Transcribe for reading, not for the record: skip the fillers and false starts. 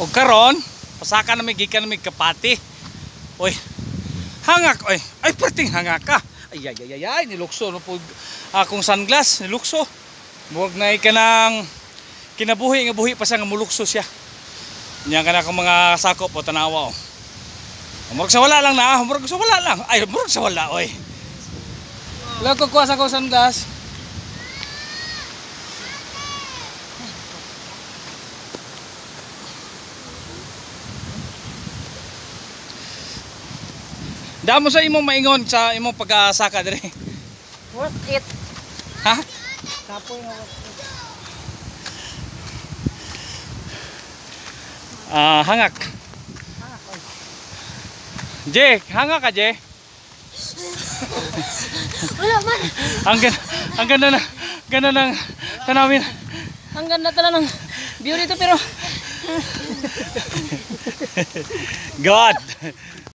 O karon, pasaka na may gikan na may kapati. Oy, hangak oy. Ay perting hangak ka. Ay, nilukso no po akong sunglass, nilukso. Huwag na ikanang kinabuhi nga buhi pa siya nga mulukso siya. Nya kana akong mga sakop o tanawa o. Murag sa wala lang na, murag sa wala lang. Ay, murag sa wala oy. Wala ko kuha sa akong sunglass. Damo sa imong maingon sa imong pagkasaka dire. Worth it. Ha? Kapoy nga worth it. Hangak. Je, hangak ka je. Wala man. Ang ganda ng tanawin. Ang ganda talaga ng view dito pero God.